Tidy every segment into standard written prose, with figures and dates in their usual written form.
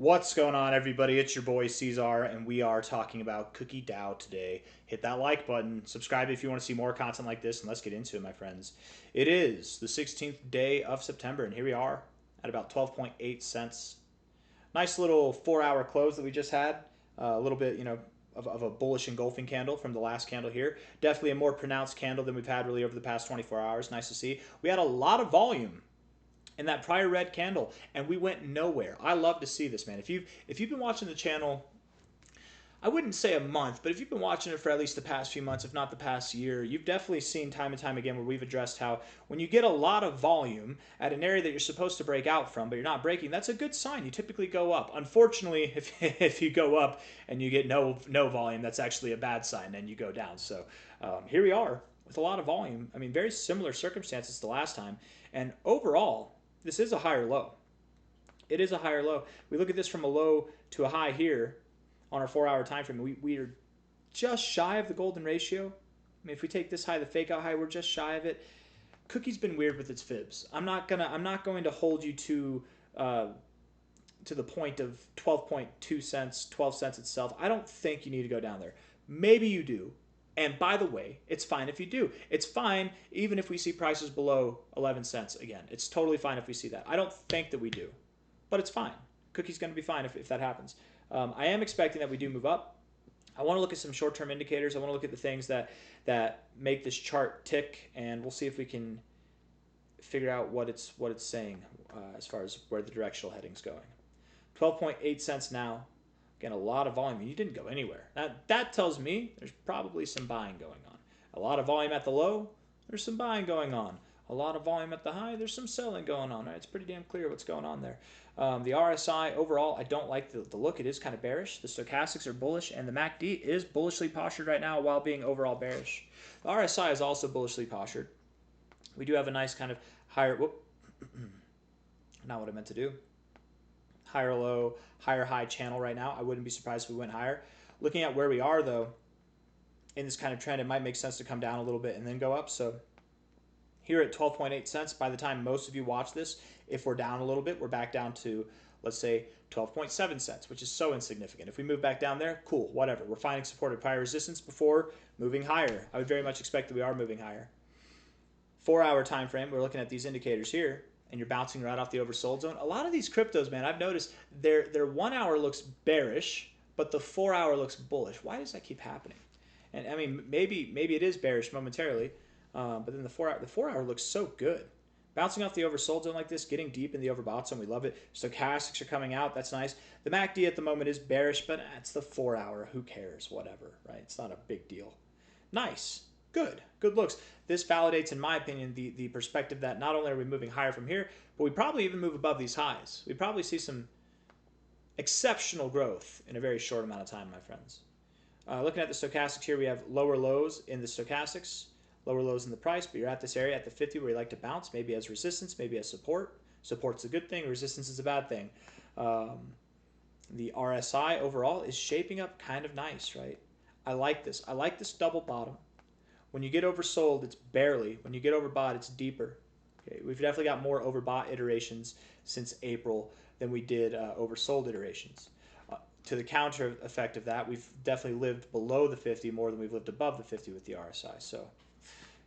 What's going on, everybody? It's your boy C-Zar, and we are talking about Cookie DAO today. Hit that like button, subscribe if you want to see more content like this, and let's get into it, my friends. It is the 16th day of September, and here we are at about 12.8 cents. Nice little 4-hour close that we just had. A little bit, of a bullish engulfing candle from the last candle here. Definitely a more pronounced candle than we've had really over the past 24 hours. Nice to see. We had a lot of volume in that prior red candle, and we went nowhere. I love to see this, man. If you've been watching the channel, I wouldn't say a month, but if you've been watching it for at least the past few months, if not the past year, you've definitely seen time and time again where we've addressed how when you get a lot of volume at an area that you're supposed to break out from, but you're not breaking, that's a good sign. You typically go up. Unfortunately, if you go up and you get no volume, that's actually a bad sign, and you go down. So here we are with a lot of volume. I mean, very similar circumstances to last time, and overall, this is a higher low. It is a higher low. We look at this from a low to a high here on our 4-hour time frame. We are just shy of the golden ratio. I mean, if we take this high, the fake out high, we're just shy of it. Cookie's been weird with its fibs. I'm not going to hold you to the point of 12.2 cents, 12 cents itself. I don't think you need to go down there. Maybe you do. And by the way, it's fine if you do. It's fine even if we see prices below 11 cents again. It's totally fine if we see that. I don't think that we do, but it's fine. Cookie's going to be fine if that happens. I am expecting that we do move up. I want to look at some short-term indicators. I want to look at the things that make this chart tick, and we'll see if we can figure out what it's saying as far as where the directional heading's going. 12.8 cents now. Again, a lot of volume. You didn't go anywhere. That tells me there's probably some buying going on. A lot of volume at the low, there's some buying going on. A lot of volume at the high, there's some selling going on. Right? It's pretty damn clear what's going on there. The RSI overall, I don't like the look. It is kind of bearish. The stochastics are bullish, and the MACD is bullishly postured right now while being overall bearish. The RSI is also bullishly postured. We do have a nice kind of higher, not what I meant to do. Higher low, higher high channel right now. I wouldn't be surprised if we went higher. Looking at where we are, though, in this kind of trend, it might make sense to come down a little bit and then go up. So here at 12.8 cents, by the time most of you watch this, if we're down a little bit, we're back down to, let's say, 12.7 cents, which is so insignificant. If we move back down there, cool, whatever. We're finding support at prior resistance before moving higher. I would very much expect that we are moving higher. 4-hour time frame, we're looking at these indicators here, and you're bouncing right off the oversold zone. A lot of these cryptos, man, I've noticed their 1 hour looks bearish, but the 4-hour looks bullish. Why does that keep happening? And I mean, maybe it is bearish momentarily, but then the 4-hour looks so good. Bouncing off the oversold zone like this, getting deep in the overbought zone, we love it. Stochastics are coming out, that's nice. The MACD at the moment is bearish, but it's the 4-hour. Who cares? Whatever, right? It's not a big deal. Nice. Good looks. This validates, in my opinion, the perspective that not only are we moving higher from here, but we probably even move above these highs. We probably see some exceptional growth in a very short amount of time, my friends. Looking at the stochastics here, we have lower lows in the stochastics, lower lows in the price, but you're at this area at the 50 where you like to bounce, maybe as resistance, maybe as support. Support's a good thing, resistance is a bad thing. The RSI overall is shaping up kind of nice, right? I like this. I like this double bottom. When you get oversold, it's barely. When you get overbought, it's deeper. Okay, we've definitely got more overbought iterations since April than we did oversold iterations. To the counter effect of that, we've definitely lived below the 50 more than we've lived above the 50 with the RSI. So,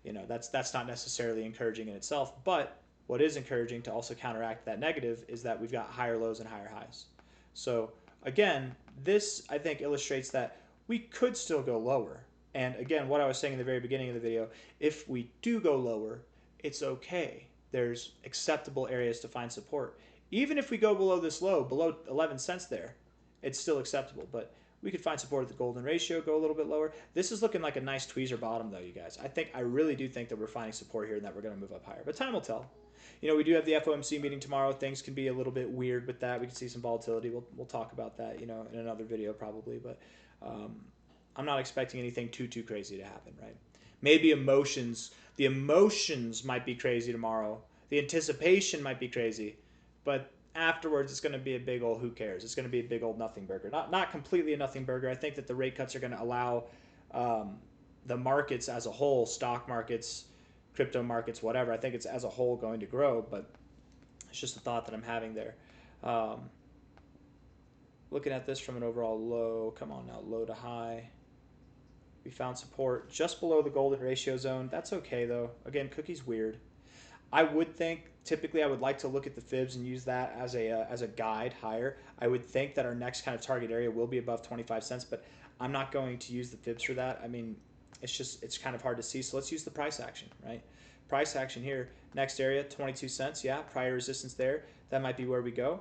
that's not necessarily encouraging in itself. But what is encouraging to also counteract that negative is that we've got higher lows and higher highs. So, again, this, I think, illustrates that we could still go lower. And again, what I was saying in the very beginning of the video, if we do go lower, it's okay. There's acceptable areas to find support. Even if we go below this low, below 11 cents there, it's still acceptable. But we could find support at the golden ratio, go a little bit lower. This is looking like a nice tweezer bottom, though, you guys. I really do think that we're finding support here and that we're going to move up higher. But time will tell. We do have the FOMC meeting tomorrow. Things can be a little bit weird with that. We can see some volatility. We'll talk about that, in another video probably. But I'm not expecting anything too crazy to happen, right? Maybe the emotions might be crazy tomorrow. The anticipation might be crazy, but afterwards it's going to be a big old who cares. It's going to be a big old nothing burger. Not completely a nothing burger. I think that the rate cuts are going to allow the markets as a whole, stock markets, crypto markets, whatever. I think it's as a whole going to grow, but it's just a thought that I'm having there. Looking at this from an overall low, come on now, low to high. We found support just below the golden ratio zone. That's okay though. Again, cookie's weird. I would think typically I would like to look at the fibs and use that as a guide higher. I would think that our next kind of target area will be above 25 cents, but I'm not going to use the fibs for that. I mean, it's kind of hard to see. So let's use the price action, right? Price action here. Next area, 22 cents. Yeah, prior resistance there. That might be where we go.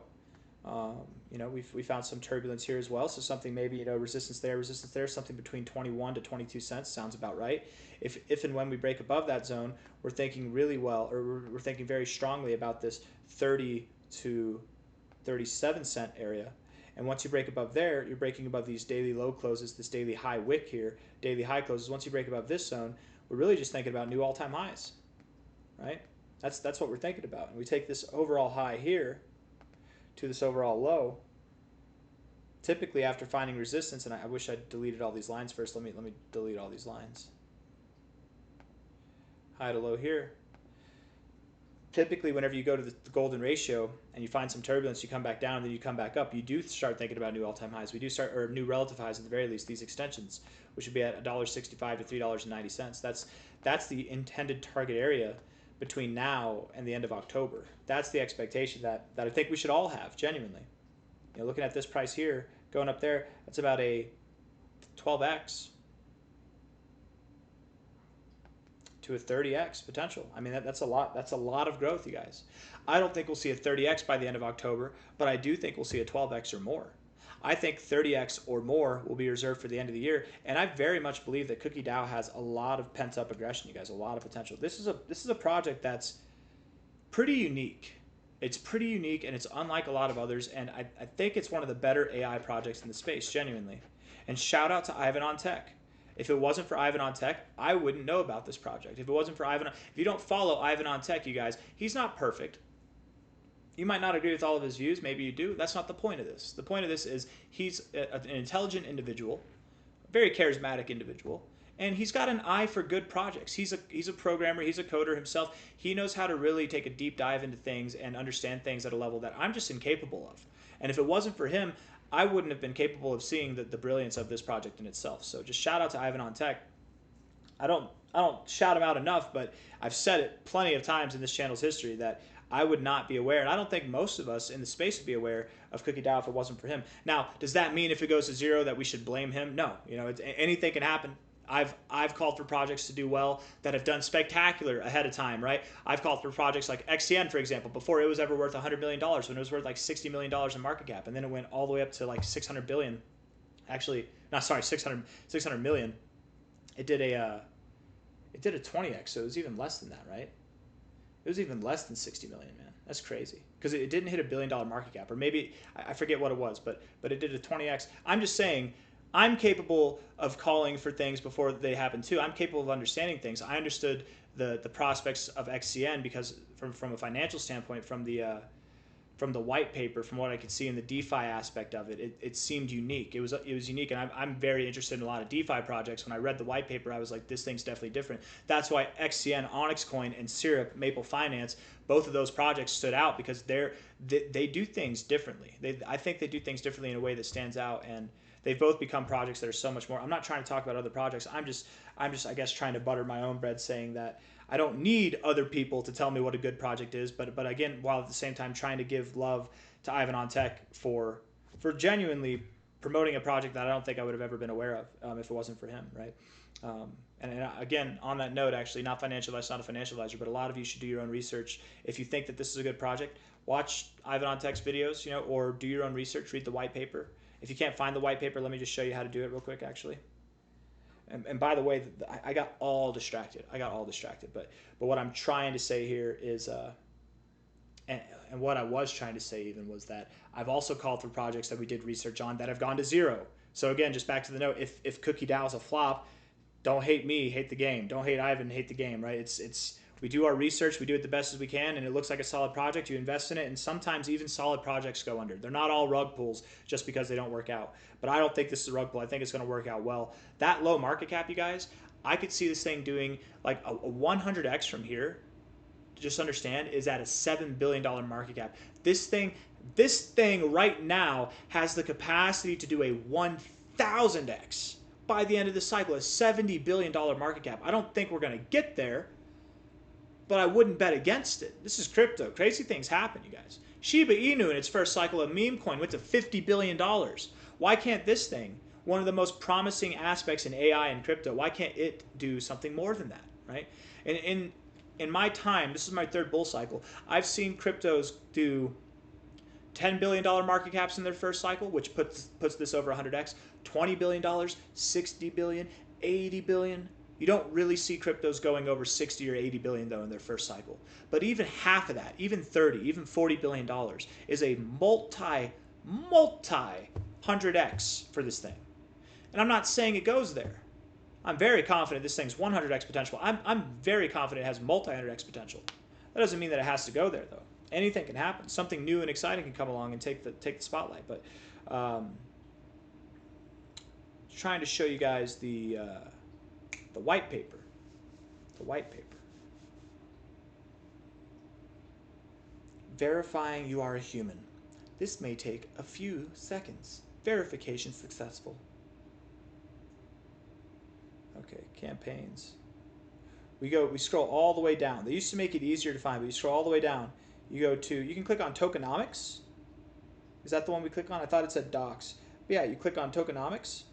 You know, we found some turbulence here as well. So something maybe, you know, resistance there, something between 21 to 22 cents sounds about right. If and when we break above that zone, we're thinking really well, or we're thinking very strongly about this 30 to 37 cent area. And once you break above there, you're breaking above these daily low closes, this daily high wick here, daily high closes. Once you break above this zone, we're really just thinking about new all-time highs, right? That's what we're thinking about. And we take this overall high here to this overall low. Typically after finding resistance, and I wish I'd deleted all these lines first. Let me delete all these lines. High to low here. Typically whenever you go to the golden ratio and you find some turbulence, you come back down and then you come back up, you do start thinking about new all-time highs. We do start, or new relative highs at the very least, these extensions, which would be at $1.65 to $3.90. That's the intended target area between now and the end of October. That's the expectation that I think we should all have, genuinely. You know, looking at this price here, going up there, that's about a 12x to a 30x potential. I mean, that's a lot. That's a lot of growth, you guys. I don't think we'll see a 30x by the end of October, but I do think we'll see a 12x or more. I think 30x or more will be reserved for the end of the year, and I very much believe that Cookie DAO has a lot of pent-up aggression, you guys, a lot of potential. This is a project that's pretty unique. It's pretty unique, and it's unlike a lot of others, and I think it's one of the better AI projects in the space, genuinely. And shout out to Ivan on Tech. If it wasn't for Ivan on Tech, I wouldn't know about this project. If it wasn't for Ivan, if you don't follow Ivan on Tech, you guys, he's not perfect. You might not agree with all of his views. Maybe you do. That's not the point of this. The point of this is he's an intelligent individual, a very charismatic individual, and he's got an eye for good projects. He's a programmer. He's a coder himself. He knows how to really take a deep dive into things and understand things at a level that I'm just incapable of. And if it wasn't for him, I wouldn't have been capable of seeing the brilliance of this project in itself. So just shout out to Ivan on Tech. I don't shout him out enough, but I've said it plenty of times in this channel's history that I would not be aware, and I don't think most of us in the space would be aware of Cookie DAO if it wasn't for him. Now, does that mean if it goes to zero that we should blame him? No. You know, anything can happen. I've called for projects to do well that have done spectacular ahead of time, right? I've called for projects like XCN, for example, before it was ever worth $100 million, when it was worth like $60 million in market cap, and then it went all the way up to like 600 billion. Actually, not sorry, 600 million. It did a 20x, so it was even less than that, right? It was even less than 60 million, man. That's crazy. Because it didn't hit $1 billion market cap, or maybe I forget what it was, but it did a 20x. I'm just saying, I'm capable of calling for things before they happen too. I'm capable of understanding things. I understood the prospects of XCN because from a financial standpoint, from the white paper, from what I could see in the DeFi aspect of it, it seemed unique. It was unique, and I'm very interested in a lot of DeFi projects. When I read the white paper, I was like, this thing's definitely different. That's why XCN, Onyx Coin, and Syrup, Maple Finance, both of those projects stood out because they do things differently. I think they do things differently in a way that stands out, and they've both become projects that are so much more. I'm not trying to talk about other projects. I'm just I guess trying to butter my own bread, saying that I don't need other people to tell me what a good project is, but again, while at the same time trying to give love to Ivan on Tech for genuinely promoting a project that I don't think I would have ever been aware of if it wasn't for him, right? And again, on that note, actually, not financial advice, not a financial advisor, but a lot of you should do your own research. If you think that this is a good project, watch Ivan on Tech's videos, you know, or do your own research, read the white paper. If you can't find the white paper, let me just show you how to do it real quick, actually. And by the way, I got all distracted. But what I'm trying to say here is, and what I was trying to say even was that I've also called for projects that we did research on that have gone to zero. So again, just back to the note, if Cookie DAO is a flop, don't hate me, hate the game. Don't hate Ivan, hate the game, right? We do our research, we do it the best as we can, and it looks like a solid project. You invest in it, and sometimes even solid projects go under. They're not all rug pulls just because they don't work out. But I don't think this is a rug pull. I think it's going to work out well. That low market cap, you guys, I could see this thing doing like a 100x from here just understand, is at a $7 billion market cap. This thing right now has the capacity to do a 1,000x by the end of the cycle, a $70 billion market cap. I don't think we're going to get there, but I wouldn't bet against it. This is crypto. Crazy things happen, you guys. Shiba Inu in its first cycle of meme coin went to $50 billion. Why can't this thing, one of the most promising aspects in AI and crypto, why can't it do something more than that, right? And in my time, this is my third bull cycle, I've seen cryptos do $10 billion market caps in their first cycle, which puts this over 100x, $20 billion, $60 billion, $80 billion. You don't really see cryptos going over 60 or 80 billion though in their first cycle. But even half of that, even 30, even $40 billion is a multi 100x for this thing. And I'm not saying it goes there. I'm very confident this thing's 100x potential. I'm very confident it has multi-100x potential. That doesn't mean that it has to go there though. Anything can happen. Something new and exciting can come along and take the spotlight. But trying to show you guys the white paper. The white paper. Verifying you are a human. This may take a few seconds. Verification successful. Okay, campaigns. We scroll all the way down. They used to make it easier to find, but you scroll all the way down. You can click on tokenomics. Is that the one we click on? I thought it said docs. But yeah, you click on tokenomics.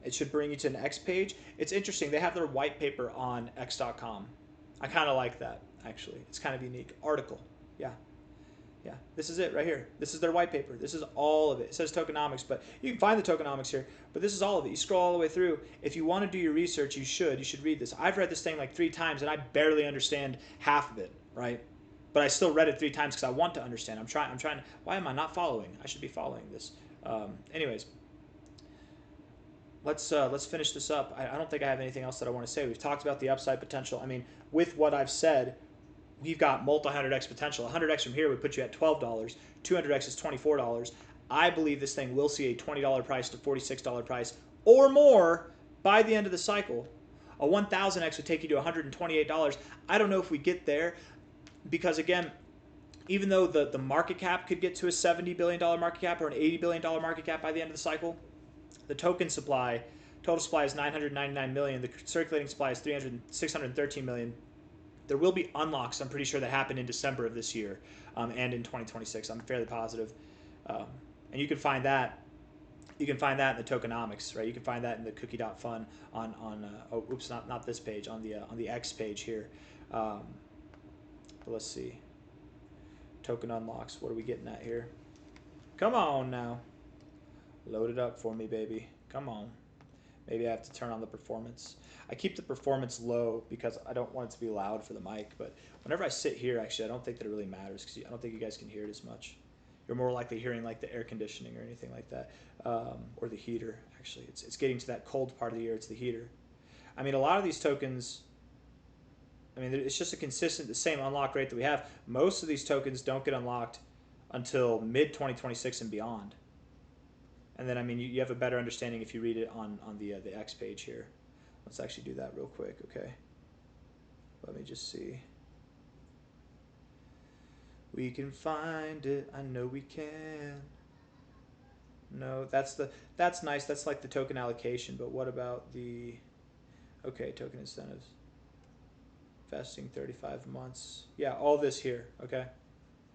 It should bring you to an X page. It's interesting. They have their white paper on x.com. I kind of like that, actually. It's kind of unique. Article. Yeah. Yeah. This is it right here. This is their white paper. This is all of it. It says tokenomics, but you can find the tokenomics here. But this is all of it. You scroll all the way through. If you want to do your research, you should read this. I've read this thing like 3 times, and I barely understand half of it, right? But I still read it 3 times because I want to understand. I'm trying to, why am I not following? I should be following this. Anyways. Let's finish this up. I don't think I have anything else that I want to say. We've talked about the upside potential. I mean, with what I've said, we've got multi-100x potential. 100x from here would put you at $12. 200x is $24. I believe this thing will see a $20 price to $46 price or more by the end of the cycle. A 1000x would take you to $128. I don't know if we get there because, again, even though the market cap could get to a $70 billion market cap or an $80 billion market cap by the end of the cycle, the token supply, total supply is 999 million. The circulating supply is 613 million. There will be unlocks, I'm pretty sure, that happen in December of this year and in 2026. I'm fairly positive. And you can find that. You can find that in the tokenomics, right? You can find that in the cookie.fun not this page, on the X page here. But let's see. Token unlocks. What are we getting at here? Come on now. Load it up for me, baby. Come on. Maybe I have to turn on the performance. I keep the performance low because I don't want it to be loud for the mic, but whenever I sit here, actually, I don't think that it really matters because I don't think you guys can hear it as much. You're more likely hearing like the air conditioning or anything like that, or the heater, actually. It's getting to that cold part of the year. It's the heater. I mean, a lot of these tokens, I mean, it's just the same unlock rate that we have. Most of these tokens don't get unlocked until mid-2026 and beyond. And then, I mean, you have a better understanding if you read it on the X page here. Let's actually do that real quick, okay? Let me just see. We can find it. I know we can. No, that's nice. That's like the token allocation. But what about the? Okay, token incentives. Vesting 35 months. Yeah, all this here. Okay.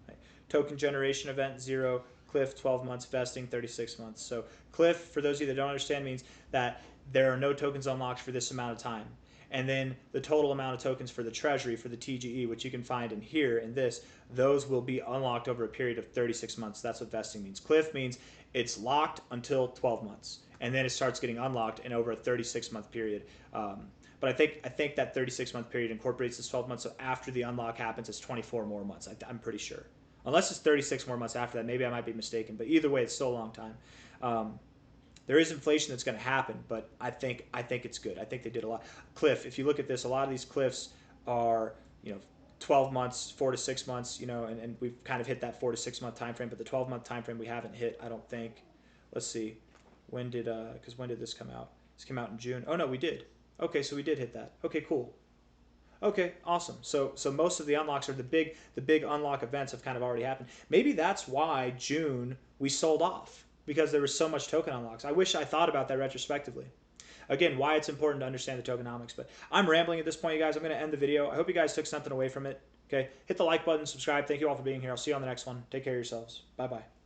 Right. Token generation event 0. Cliff 12 months, vesting 36 months. So cliff, for those of you that don't understand, means that there are no tokens unlocked for this amount of time. And then the total amount of tokens for the treasury, for the TGE, which you can find in here, in this, those will be unlocked over a period of 36 months. That's what vesting means. Cliff means it's locked until 12 months. And then it starts getting unlocked in over a 36-month period. But I think that 36-month period incorporates this 12 months. So after the unlock happens, it's 24 more months. I'm pretty sure. Unless it's 36 more months after that. Maybe I might be mistaken. But either way, it's still a long time. There is inflation that's going to happen, but I think it's good. I think they did a lot. Cliff, if you look at this, a lot of these cliffs are 12 months, 4 to 6 months, and we've kind of hit that 4 to 6 month time frame. But the 12-month time frame we haven't hit, I don't think. Let's see, when did this come out? This came out in June. Oh no, we did. Okay, so we did hit that. Okay, cool. Okay, awesome. So most of the unlocks, or the big unlock events, have kind of already happened. Maybe that's why June we sold off, because there was so much token unlocks. I wish I thought about that retrospectively. Again, why it's important to understand the tokenomics. But I'm rambling at this point, you guys. I'm going to end the video. I hope you guys took something away from it. Okay, hit the like button, subscribe. Thank you all for being here. I'll see you on the next one. Take care of yourselves. Bye bye.